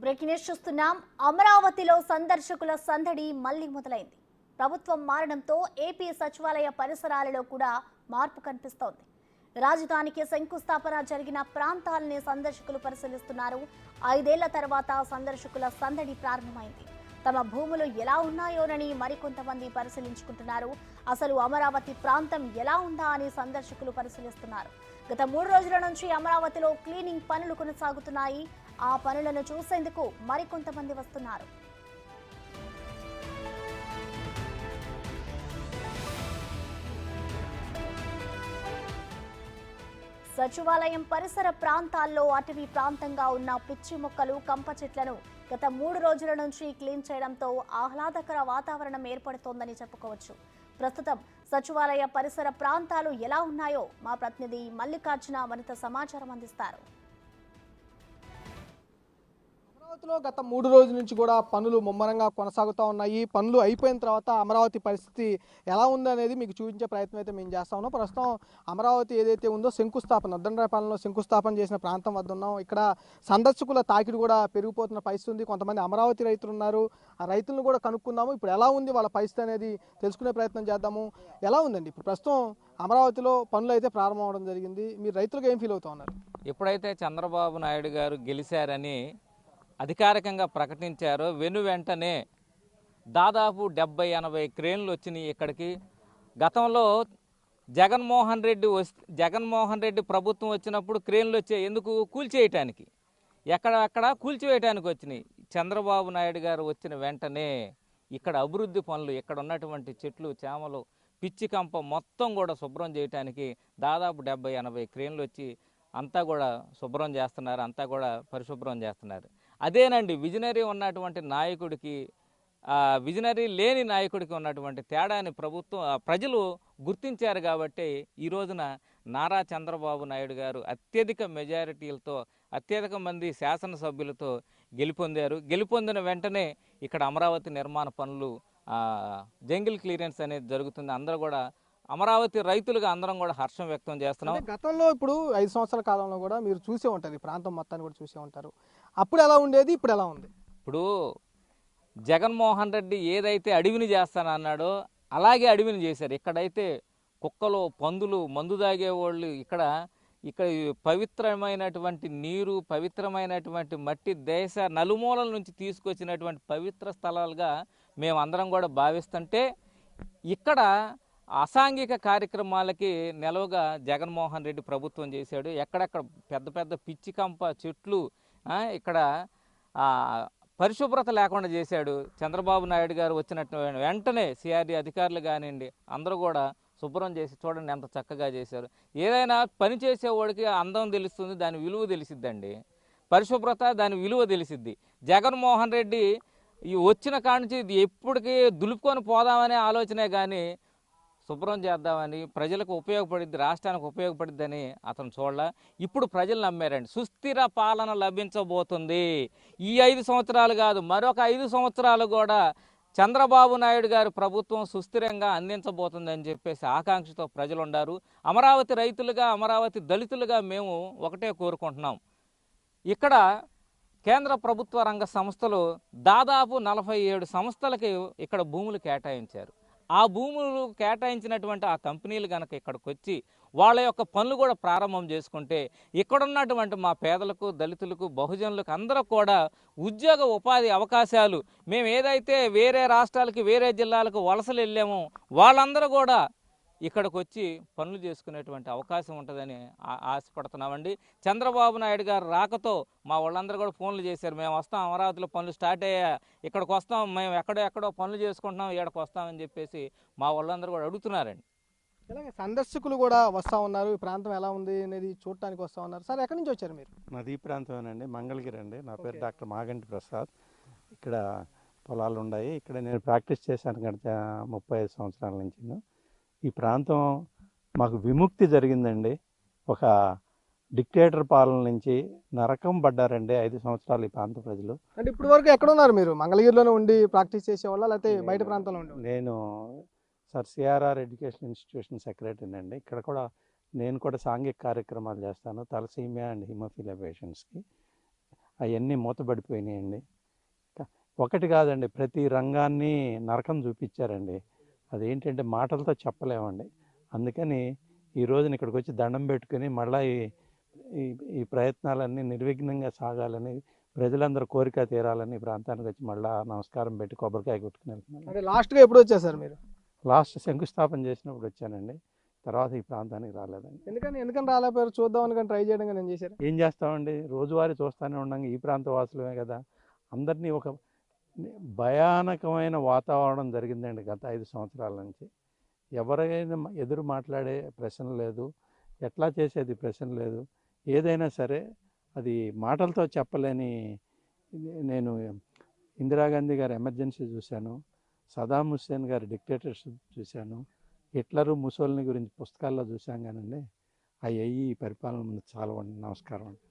Breaking news చూస్తున్నాం. అమరావతిలో సందర్శకుల సందడి మళ్లీ మొదలైంది. ప్రభుత్వం మారడంతో ఏపీ సచివాలయ పరిసరాలలో కూడా మార్పు కనిపిస్తోంది. రాజధానికి శంకుస్థాపన జరిగిన ప్రాంతాలని సందర్శకులు పరిశీలిస్తున్నారు. 5 ఏళ్ల తర్వాత సందర్శకుల సందడి ప్రారంభమైంది. తమ భూములు ఎలా ఉన్నాయోనని మరికొంతమంది పరిశీలించుకుంటున్నారు. అసలు అమరావతి ప్రాంతం ఎలా ఉందా అని సందర్శకులు పరిశీలిస్తున్నారు. గత 3 రోజుల నుంచి అమరావతిలో క్లీనింగ్ పనులు కొనసాగుతున్నాయి. ఆ పనులను చూసేందుకు మరికొంతమంది వస్తున్నారు. సచివాలయం పరిసర ప్రాంతాల్లో అటవీ ప్రాంతంగా ఉన్న పిచ్చి మొక్కలు, కంప చెట్లను గత 3 రోజుల నుంచి క్లీన్ చేయడంతో ఆహ్లాదకర వాతావరణం ఏర్పడుతోందని చెప్పుకోవచ్చు. ప్రస్తుతం సచివాలయ పరిసర ప్రాంతాలు ఎలా ఉన్నాయో మా ప్రతినిధి మల్లికార్జున మరింత సమాచారం అందిస్తారు. అమరావతిలో గత 3 రోజుల నుంచి కూడా పనులు ముమ్మరంగా కొనసాగుతూ ఉన్నాయి. పనులు అయిపోయిన తర్వాత అమరావతి పరిస్థితి ఎలా ఉందనేది మీకు చూపించే ప్రయత్నం అయితే మేము చేస్తా ఉన్నాం. ప్రస్తుతం అమరావతి ఏదైతే ఉందో శంకుస్థాపన, ఉద్దండరాయపాలెంలో శంకుస్థాపన చేసిన ప్రాంతం వద్ద ఉన్నాం. ఇక్కడ సందర్శకుల తాకిడి కూడా పెరిగిపోతున్న పరిస్థితి ఉంది. కొంతమంది అమరావతి రైతులు ఉన్నారు. ఆ రైతులను కూడా కనుక్కుందాము. ఇప్పుడు ఎలా ఉంది వాళ్ళ పరిస్థితి అనేది తెలుసుకునే ప్రయత్నం చేద్దాము. ఎలా ఉందండి ఇప్పుడు ప్రస్తుతం అమరావతిలో పనులు అయితే ప్రారంభం అవడం జరిగింది. మీరు రైతులకు ఏం ఫీల్ అవుతా ఉన్నారు? ఎప్పుడైతే చంద్రబాబు నాయుడు గారు గెలిచారని అధికారికంగా ప్రకటించారో వెంటనే దాదాపు 70-80 క్రేన్లు వచ్చినాయి ఇక్కడికి. గతంలో జగన్మోహన్ రెడ్డి ప్రభుత్వం వచ్చినప్పుడు క్రేన్లు వచ్చాయి. ఎందుకు? కూల్చేయటానికి, ఎక్కడెక్కడ కూల్చివేయటానికి వచ్చినాయి. చంద్రబాబు నాయుడు గారు వచ్చిన వెంటనే ఇక్కడ అభివృద్ధి పనులు, ఇక్కడ ఉన్నటువంటి చెట్లు, చేమలు, పిచ్చి కంప మొత్తం కూడా శుభ్రం చేయటానికి దాదాపు 70-80 క్రేన్లు వచ్చి అంతా కూడా శుభ్రం చేస్తున్నారు, అంతా కూడా పరిశుభ్రం చేస్తున్నారు. అదేనండి విజనరీ ఉన్నటువంటి నాయకుడికి, విజనరీ లేని నాయకుడికి ఉన్నటువంటి తేడాని ప్రజలు గుర్తించారు. కాబట్టి ఈ రోజున నారా చంద్రబాబు నాయుడు గారు అత్యధిక మెజారిటీలతో, అత్యధిక మంది శాసనసభ్యులతో గెలుపొందిన వెంటనే ఇక్కడ అమరావతి నిర్మాణ పనులు, జంగిల్ క్లియరెన్స్ అనేది జరుగుతుంది. అందరూ కూడా అమరావతి రైతులుగా అందరం కూడా హర్షం వ్యక్తం చేస్తున్నాం. గతంలో ఇప్పుడు 5 సంవత్సరాల కాలంలో కూడా మీరు చూసే ఉంటారు, ఈ ప్రాంతం మొత్తాన్ని కూడా చూసే ఉంటారు. అప్పుడు ఎలా ఉండేది, ఇప్పుడు ఎలా ఉంది? ఇప్పుడు జగన్మోహన్ రెడ్డి ఏదైతే అడవిని చేస్తానన్నాడో అలాగే అడవిని చేశారు. ఇక్కడైతే కుక్కలు, పందులు, మందు తాగేవాళ్ళు, ఇక్కడ పవిత్రమైనటువంటి నీరు, పవిత్రమైనటువంటి మట్టి, దేశ నలుమూలల నుంచి తీసుకొచ్చినటువంటి పవిత్ర స్థలాలుగా మేమందరం కూడా భావిస్తుంటే ఇక్కడ అసాంఘిక కార్యక్రమాలకి నిలవగా జగన్మోహన్ రెడ్డి ప్రభుత్వం చేశాడు. ఎక్కడెక్కడ పెద్ద పెద్ద పిచ్చి కంప చెట్లు, ఇక్కడ పరిశుభ్రత లేకుండా చేశాడు. చంద్రబాబు నాయుడు గారు వచ్చినట్టు వెంటనే సిఆర్డీ అధికారులు కానివ్వండి అందరూ కూడా శుభ్రం చేసి చూడండి ఎంత చక్కగా చేశారు. ఏదైనా పని చేసేవాడికి అందం తెలుస్తుంది, దాని విలువ తెలిసిద్దండి. పరిశుభ్రత దాని విలువ తెలిసిద్ది. జగన్మోహన్ రెడ్డి ఈ వచ్చిన కాడి నుంచి ఎప్పటికీ దులుపుకొని పోదామనే ఆలోచనే కానీ శుభ్రం చేద్దామని, ప్రజలకు ఉపయోగపడిద్ది, రాష్ట్రానికి ఉపయోగపడిద్దని అతను చూడాల. ఇప్పుడు ప్రజలు నమ్మారండి. సుస్థిర పాలన లభించబోతుంది. ఈ 5 సంవత్సరాలు కాదు, మరొక 5 సంవత్సరాలు కూడా చంద్రబాబు నాయుడు గారి ప్రభుత్వం సుస్థిరంగా అందించబోతుందని చెప్పేసి ఆకాంక్షతో ప్రజలు ఉన్నారు. అమరావతి రైతులుగా, అమరావతి దళితులుగా మేము ఒకటే కోరుకుంటున్నాం. ఇక్కడ కేంద్ర ప్రభుత్వ రంగ సంస్థలు దాదాపు 47 సంస్థలకి ఇక్కడ భూములు కేటాయించారు. ఆ భూములు కేటాయించినటువంటి ఆ కంపెనీలు కనుక ఇక్కడికి వచ్చి వాళ్ళ యొక్క పనులు కూడా ప్రారంభం చేసుకుంటే ఇక్కడున్నటువంటి మా పేదలకు, దళితులకు, బహుజనులకు అందరూ కూడా ఉద్యోగ ఉపాధి అవకాశాలు, మేము ఏదైతే వేరే రాష్ట్రాలకి, వేరే జిల్లాలకు వలసలు వెళ్ళామో వాళ్ళందరూ కూడా ఇక్కడికి వచ్చి పనులు చేసుకునేటువంటి అవకాశం ఉంటుందని ఆశపడుతున్నామండి. చంద్రబాబు నాయుడు గారు రాకతో మా వాళ్ళందరూ కూడా ఫోన్లు చేశారు, మేము వస్తాం, అమరావతిలో పనులు స్టార్ట్ అయ్యా, ఇక్కడికి వస్తాం, మేము ఎక్కడో పనులు చేసుకుంటున్నాం, ఇక్కడికి వస్తామని చెప్పేసి మా వాళ్ళందరూ కూడా అడుగుతున్నారండి. ఇలాగే సందర్శకులు కూడా వస్తూ ఉన్నారు. ఈ ప్రాంతం ఎలా ఉంది అనేది చూడటానికి వస్తూ ఉన్నారు. సార్, ఎక్కడి నుంచి వచ్చారు మీరు? మాది ఈ ప్రాంతమేనండి, మంగళగిరి అండి. నా పేరు డాక్టర్ మాగంటి ప్రసాద్. ఇక్కడ పొలాలు ఉన్నాయి. ఇక్కడ నేను ప్రాక్టీస్ చేశాను గత 35 సంవత్సరాల నుంచి. ఈ ప్రాంతం మాకు విముక్తి జరిగిందండి. ఒక డిక్టేటర్ పాలన నుంచి నరకం పడ్డారండి 5 సంవత్సరాలు ఈ ప్రాంత ప్రజలు. అంటే ఇప్పుడు వరకు ఎక్కడ ఉన్నారు మీరు? మంగళగిరిలోనే ఉండి ప్రాక్టీస్ చేసేవాళ్ళ, లేకపోతే బయట ప్రాంతంలో ఉండి? నేను సిఆర్ఆర్ ఎడ్యుకేషన్ ఇన్స్టిట్యూషన్ సెక్రటరీని అండి. ఇక్కడ కూడా నేను కూడా సాంఘిక కార్యక్రమాలు చేస్తాను, తలసీమియా అండ్ హిమోఫిలియా పేషెంట్స్కి. అవన్నీ మూతపడిపోయినాయండి. ఒకటి కాదండి, ప్రతి రంగాన్ని నరకం చూపించారండి. అదేంటంటే మాటలతో చెప్పలేమండి. అందుకని ఈ రోజున ఇక్కడికి వచ్చి దండం పెట్టుకుని మళ్ళీ ఈ ఈ ప్రయత్నాలన్నీ నిర్విఘ్నంగా సాగాలని, ప్రజలందరూ కోరిక తీరాలని ఈ ప్రాంతానికి వచ్చి మళ్ళీ నమస్కారం పెట్టి కొబ్బరికాయ కొట్టుకుని వెళ్తున్నాను. అంటే లాస్ట్గా ఎప్పుడు వచ్చేసారు మీరు? లాస్ట్ శంకుస్థాపన చేసినప్పుడు వచ్చానండి, తర్వాత ఈ ప్రాంతానికి రాలేదండి. ఎందుకని రాలేకపోయారు? చూద్దామని కానీ ట్రై చేయడం కానీ ఏం చేశారు? ఏం చేస్తామండి, రోజువారీ చూస్తూనే ఉన్నాం. ఈ ప్రాంత వాసులమే కదా, అందరినీ ఒక భయానకమైన వాతావరణం జరిగిందండి గత 5 సంవత్సరాల నుంచి. ఎవరైనా ఎదురు మాట్లాడే ప్రశ్న లేదు, ఎట్లా చేసేది ప్రశ్న లేదు. ఏదైనా సరే అది మాటలతో చెప్పలేని. నేను ఇందిరాగాంధీ గారి ఎమర్జెన్సీ చూశాను, సదాం హుస్సేన్ గారి డిక్టేటర్షిప్ చూశాను, హిట్లరు ముసోలిని గురించి పుస్తకాల్లో చూశాం కానండి, అవి ఈ పరిపాలన ముందు చాలా నమస్కారం అండి.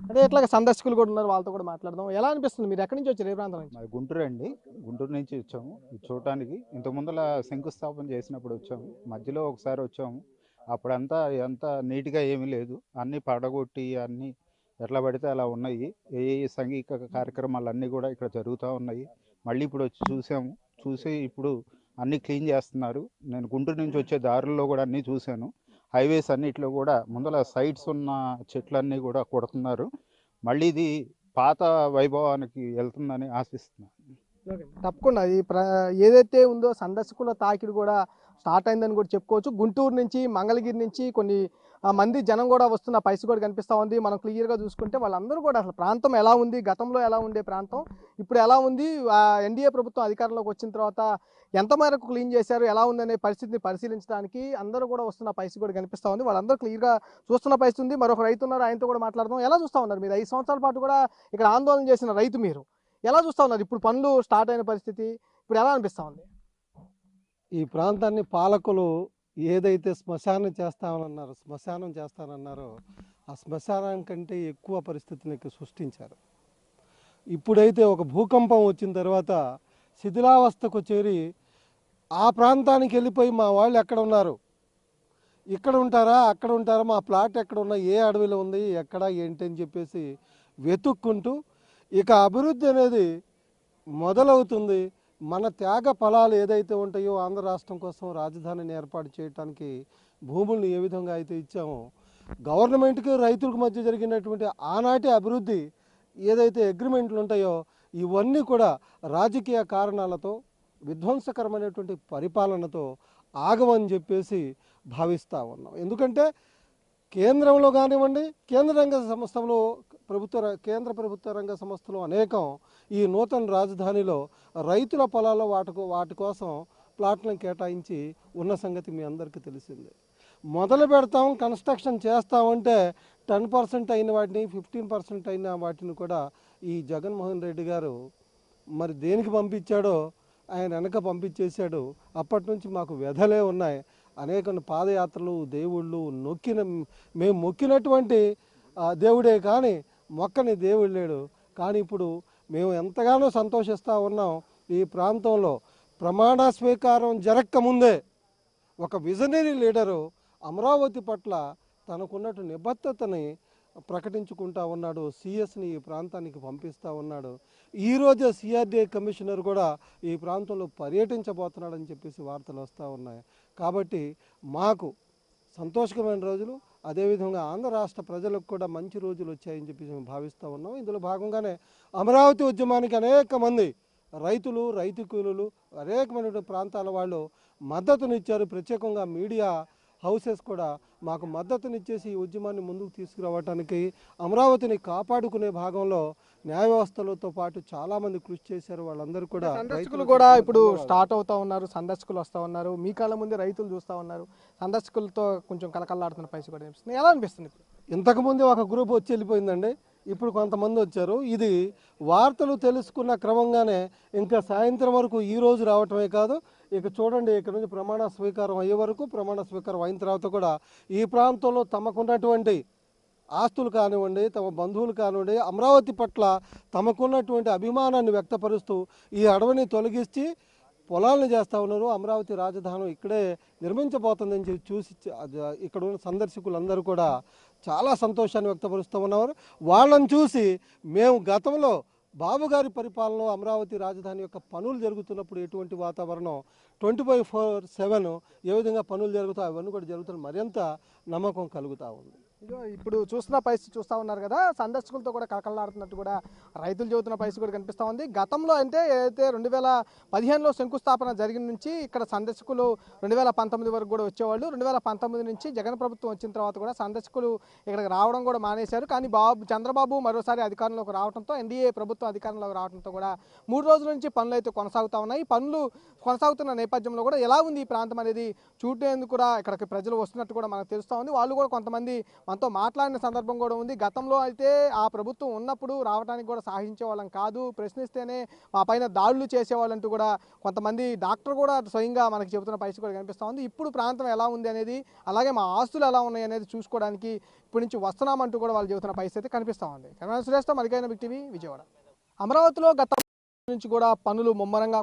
అదే ఇట్లా సందర్శకులు కూడా ఉన్నారు, వాళ్ళతో కూడా మాట్లాడదాం. ఎలా అనిపిస్తుంది? మీరు ఎక్కడి నుంచి వచ్చారు? ఏ ప్రాంతం నుంచి? మాది గుంటూరు అండి. గుంటూరు నుంచి వచ్చాము ఇది చూడటానికి. ఇంతకుముందల శంకుస్థాపన చేసినప్పుడు వచ్చాము, మధ్యలో ఒకసారి వచ్చాము. అప్పుడంతా ఎంత నీట్గా ఏమీ లేదు, అన్నీ పడగొట్టి అన్నీ ఎట్లా పడితే అలా ఉన్నాయి. ఏ సంఘిక కార్యక్రమాలు కూడా ఇక్కడ జరుగుతూ ఉన్నాయి. మళ్ళీ ఇప్పుడు వచ్చి చూసి ఇప్పుడు అన్నీ క్లీన్ చేస్తున్నారు. నేను గుంటూరు నుంచి వచ్చే దారుల్లో కూడా అన్నీ చూశాను. హైవేస్ అన్నిట్లో కూడా ముందల సైడ్స్ ఉన్న చెట్లన్నీ కూడా కొడుతున్నారు. మళ్ళీ ఇది పాత వైభవానికి వెళ్తుందని ఆశిస్తున్నాను. తప్పకుండా ఏదైతే ఉందో సందర్శకుల తాకిడి కూడా స్టార్ట్ అయిందని కూడా చెప్పుకోవచ్చు. గుంటూరు నుంచి, మంగళగిరి నుంచి కొన్ని మంది జనం కూడా వస్తున్న పరిస్థితి కూడా కనిపిస్తూ ఉంది. మనం క్లియర్గా చూసుకుంటే వాళ్ళందరూ కూడా అసలు ప్రాంతం ఎలా ఉంది, గతంలో ఎలా ఉండే ప్రాంతం ఇప్పుడు ఎలా ఉంది, ఎన్డీఏ ప్రభుత్వం అధికారంలోకి వచ్చిన తర్వాత ఎంత మేరకు క్లీన్ చేశారు, ఎలా ఉందనే పరిస్థితిని పరిశీలించడానికి అందరూ కూడా వస్తున్న పరిస్థితి కూడా కనిపిస్తూ ఉంది. వాళ్ళందరూ క్లియర్గా చూస్తున్న పరిస్థితి ఉంది. మరొక రైతు ఉన్నారు, ఆయనతో కూడా మాట్లాడదాం. ఎలా చూస్తూ ఉన్నారు మీరు? 5 సంవత్సరాల పాటు కూడా ఇక్కడ ఆందోళన చేసిన రైతు మీరు ఎలా చూస్తూ ఉన్నారు? ఇప్పుడు పనులు స్టార్ట్ అయిన పరిస్థితి ఇప్పుడు ఎలా అనిపిస్తూ ఉంది? ఈ ప్రాంతాన్ని పాలకులు ఏదైతే శ్మశానం చేస్తానన్నారో ఆ శ్మశానం కంటే ఎక్కువ పరిస్థితిని సృష్టించారు. ఇప్పుడైతే ఒక భూకంపం వచ్చిన తర్వాత శిథిలావస్థకు చేరి ఆ ప్రాంతానికి వెళ్ళిపోయి మా వాళ్ళు ఎక్కడ ఉన్నారు, ఇక్కడ ఉంటారా, అక్కడ ఉంటారా, మా ప్లాట్ ఎక్కడ ఉన్నా, ఏ అడవిలో ఉంది, ఎక్కడ ఏంటి అని చెప్పేసి వెతుక్కుంటూ ఇక అభివృద్ధి అనేది మొదలవుతుంది. మన త్యాగ ఫలాలు ఏదైతే ఉంటాయో ఆంధ్ర రాష్ట్రం కోసం రాజధానిని ఏర్పాటు చేయడానికి భూములను ఏ విధంగా అయితే ఇచ్చామో, గవర్నమెంట్కి రైతులకు మధ్య జరిగినటువంటి ఆనాటి అభివృద్ధి ఏదైతే అగ్రిమెంట్లు ఉంటాయో ఇవన్నీ కూడా రాజకీయ కారణాలతో, విధ్వంసకరమైనటువంటి పరిపాలనతో ఆగమని చెప్పేసి భావిస్తూ ఉన్నాం. ఎందుకంటే కేంద్రంలో కానివ్వండి, కేంద్ర ప్రభుత్వ రంగ సంస్థలు అనేకం ఈ నూతన రాజధానిలో రైతుల పొలాల్లో వాటి కోసం ప్లాట్లను కేటాయించి ఉన్న సంగతి మీ అందరికీ తెలిసిందే. మొదలు పెడతాం, కన్స్ట్రక్షన్ చేస్తామంటే 10% అయిన వాటిని, 15% అయిన వాటిని కూడా ఈ జగన్మోహన్ రెడ్డి గారు మరి దేనికి పంపించాడో ఆయన వెనక పంపించేశాడు. అప్పటి నుంచి మాకు వ్యధలే ఉన్నాయి. అనేక పాదయాత్రలు, దేవుళ్ళు మేము మొక్కినటువంటి దేవుడే కానీ మొక్కని దేవుడు లేడు. కానీ ఇప్పుడు మేము ఎంతగానో సంతోషిస్తూ ఉన్నాం. ఈ ప్రాంతంలో ప్రమాణ స్వీకారం జరగకముందే ఒక విజనరీ లీడరు అమరావతి పట్ల తనకున్నట్టు నిబద్ధతని ప్రకటించుకుంటా ఉన్నాడు. సిఎస్ని ఈ ప్రాంతానికి పంపిస్తూ ఉన్నాడు. ఈరోజే సిఆర్డీఏ కమిషనర్ కూడా ఈ ప్రాంతంలో పర్యటించబోతున్నాడని చెప్పేసి వార్తలు వస్తూ ఉన్నాయి. కాబట్టి మాకు సంతోషకరమైన రోజులు, అదేవిధంగా ఆంధ్ర రాష్ట్ర ప్రజలకు కూడా మంచి రోజులు వచ్చాయని చెప్పేసి మేము భావిస్తూ ఉన్నాం. ఇందులో భాగంగానే అమరావతి ఉద్యమానికి అనేక మంది రైతులు, రైతు కూలీలు, అనేకమైనటువంటి ప్రాంతాల వాళ్ళు మద్దతునిచ్చారు. ప్రత్యేకంగా మీడియా హౌసెస్ కూడా మాకు మద్దతునిచ్చేసి ఈ ఉద్యమాన్ని ముందుకు తీసుకురావడానికి, అమరావతిని కాపాడుకునే భాగంలో న్యాయ వ్యవస్థలతో పాటు చాలామంది కృషి చేశారు. వాళ్ళందరూ కూడా సందర్శకులు కూడా ఇప్పుడు స్టార్ట్ అవుతూ ఉన్నారు, సందర్శకులు వస్తూ ఉన్నారు, మీ కళ్ళ ముందే రైతులు చూస్తూ ఉన్నారు. సందర్శకులతో కొంచెం కలకల్లాడుతున్న పరిస్థితి కూడా అనిపిస్తుంది. ఎలా అనిపిస్తుంది? ఇంతకుముందే ఒక గ్రూప్ వచ్చి వెళ్ళిపోయిందండి, ఇప్పుడు కొంతమంది వచ్చారు. ఇది వార్తలు తెలుసుకున్న క్రమంగానే ఇంకా సాయంత్రం వరకు ఈ రోజు రావటమే కాదు, ఇక చూడండి ఇక్కడ నుంచి ప్రమాణ స్వీకారం అయ్యే వరకు, ప్రమాణ స్వీకారం అయిన తర్వాత కూడా ఈ ప్రాంతంలో తమకున్నటువంటి ఆస్తులు కానివ్వండి, తమ బంధువులు కానివ్వండి, అమరావతి పట్ల తమకున్నటువంటి అభిమానాన్ని వ్యక్తపరుస్తూ ఈ అడవిని తొలగించి పొలాలను చేస్తూ ఉన్నారు. అమరావతి రాజధాని ఇక్కడే నిర్మించబోతుందని చూసి ఇక్కడ ఉన్న సందర్శకులందరూ కూడా చాలా సంతోషాన్ని వ్యక్తపరుస్తూ ఉన్నారు. వాళ్ళని చూసి మేము గతంలో బాబు గారి పరిపాలనలో అమరావతి రాజధాని యొక్క పనులు జరుగుతున్నప్పుడు ఎటువంటి వాతావరణం 24/7 ఏ విధంగా పనులు జరుగుతాయి అవన్నీ కూడా జరుగుతున్న మరింత నమ్మకం కలుగుతూ ఉంది. ఇదిగో ఇప్పుడు చూస్తున్న పరిస్థితి చూస్తూ ఉన్నారు కదా, సందర్శకులతో కూడా కలకలాడుతున్నట్టు కూడా రైతులు చెబుతున్న పరిస్థితి కూడా కనిపిస్తూ ఉంది. గతంలో అంటే ఏదైతే 2015లో శంకుస్థాపన జరిగిన నుంచి ఇక్కడ సందర్శకులు 2019 వరకు కూడా వచ్చేవాళ్ళు. 2019 నుంచి జగన్ ప్రభుత్వం వచ్చిన తర్వాత కూడా సందర్శకులు ఇక్కడికి రావడం కూడా మానేశారు. కానీ చంద్రబాబు మరోసారి అధికారంలోకి రావడంతో, ఎన్డీఏ ప్రభుత్వం అధికారంలోకి రావడంతో కూడా 3 రోజుల నుంచి పనులు అయితే కొనసాగుతూ ఉన్నాయి. పనులు కొనసాగుతున్న నేపథ్యంలో కూడా ఎలా ఉంది ఈ ప్రాంతం అనేది చూడేందుకు కూడా ఇక్కడికి ప్రజలు వస్తున్నట్టు కూడా మనకు తెలుస్తూ ఉంది. వాళ్ళు కూడా కొంతమంది మనతో మాట్లాడిన సందర్భం కూడా ఉంది. గతంలో అయితే ఆ ప్రభుత్వం ఉన్నప్పుడు రావడానికి కూడా సాధించే వాళ్ళం కాదు, ప్రశ్నిస్తేనే మా పైన దాడులు చేసేవాళ్ళంటూ కూడా కొంతమంది డాక్టర్ కూడా స్వయంగా మనకి చెబుతున్న పరిస్థితి కూడా కనిపిస్తూ ఉంది. ఇప్పుడు ప్రాంతం ఎలా ఉంది అనేది, అలాగే మా ఆస్తులు ఎలా ఉన్నాయి అనేది చూసుకోవడానికి ఇప్పటి నుంచి వస్తున్నామంటూ కూడా వాళ్ళు చెబుతున్న పరిస్థితి కనిపిస్తూ ఉంది. శ్రేష్ఠ మరికైన బిగ్ టీవీ విజయవాడ. అమరావతిలో గత నుంచి కూడా పనులు ముమ్మరంగా